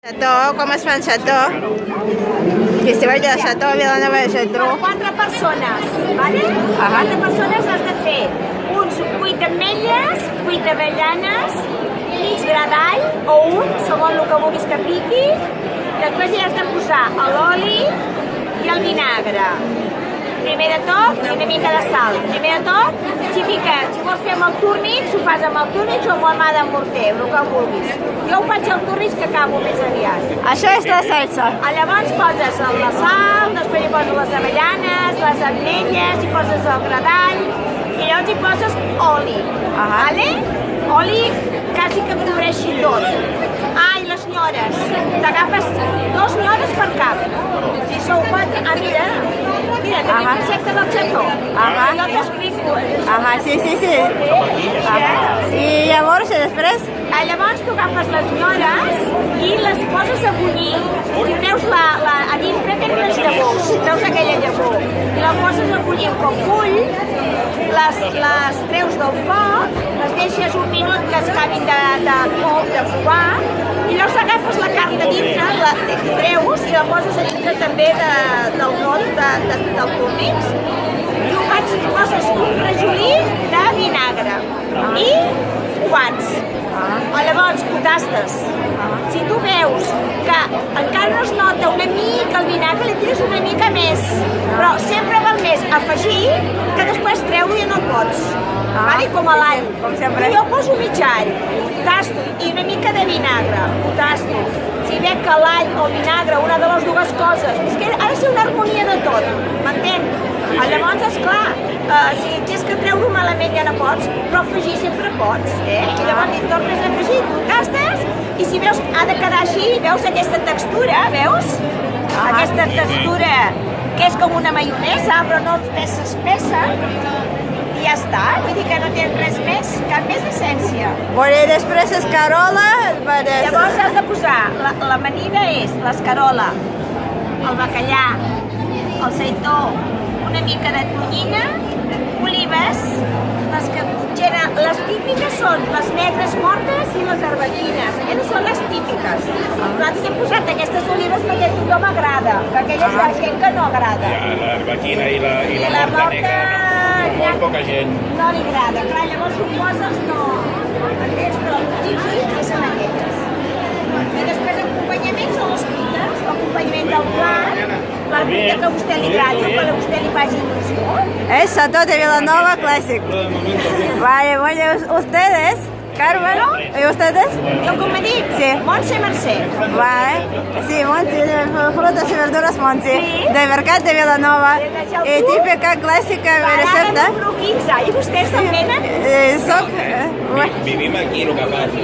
Xató, com es fa en xató? Festival de xató, Vilanova i Geltrú. 4 persones, ¿vale? 4 persones has de fer un cuit d'ametlles, cuit d'avellanes, mig gra d'all o un, segons el que vulguis que piqui. Després hi has de posar l'oli i el vinagre. Primer de tot, una mica de sal. Primer de tot, si vols fer amb el túrmix, ho fas amb el túrmix o amb el mà de morter, el que vulguis. Jo ho faig al túrmix, que acabo més aviat. Això és la salsa. Llavors poses la sal, després hi poses les avellanes, les ametlles, hi poses el gra d'all, i llavors hi poses oli. Vale? Oli quasi que cobreixi tot. I les nyores. T'agafes 2 nyores per cap. Si sou 4... mira, tenim un secte del xató. Jo t'explico. Sí. I llavors, després? Llavors tu agafes les nyores i les poses a bullir. Si treus a dintre tenen les llavors, treus aquella llavor. I la poses a bullir com bull, les treus del foc, les deixes un minut que es acabin de covar, i llavors agafes la carn de dintre, la treus i la poses a dintre també del nord del túrmix. I poses un rajolí de vinagre i guants. Llavors ho tastes. Si tu veus que encara no es nota una mica el vinagre, li tires una mica més. Però sempre val més afegir que després treu-li en el pots. Com a l'all. Jo poso mig all, tasto, i una mica de vinagre, ho tasto. Si veig que l'all o el vinagre, una de les dues coses, és que ha de ser una harmonia de tot, m'entén? Llavors, esclar, si tens que treure-ho malament ja no pots, però afegir sempre pots, I llavors hi tornes a afegir, tu tastes, i si veus, ha de quedar així, veus aquesta textura, veus? Aquesta textura que és com una maionesa, però no espessa, i ja està, vull dir que no tens res més, cap més essència. I després escarola... Llavors has de posar, l'amanida és l'escarola, el bacallà, el seitó, una mica de tonyina, olives, les típiques són les negres mortes i les arbequines, aquestes són les típiques. Nosaltres hem posat aquestes olives perquè a tothom agrada, que aquella és la gent que no agrada. L'arbequina i la morta negra, molt poca gent. No li agrada, clar, llavors ho poses, no... Entens? Però els típics són aquestes. I després l'acompanyament són les fruites, l'acompanyament del plat, la fruita que a vostè li agradi, que a vostè li faci il·lusió. Es xató de Vilanova Classic. Vale, bueno, ¿ustedes? Carmen, ¿y ustedes? Jo, com he dit? Sí. Montse Mercè. Vale. Sí, Montse, frutas y verduras Montse. Sí. De Mercat de Vilanova. De Geltrú. Típica, clàssica recepta. Ara número 15. I vostès se'n venen? Soc... Vivim aquí, el que passa.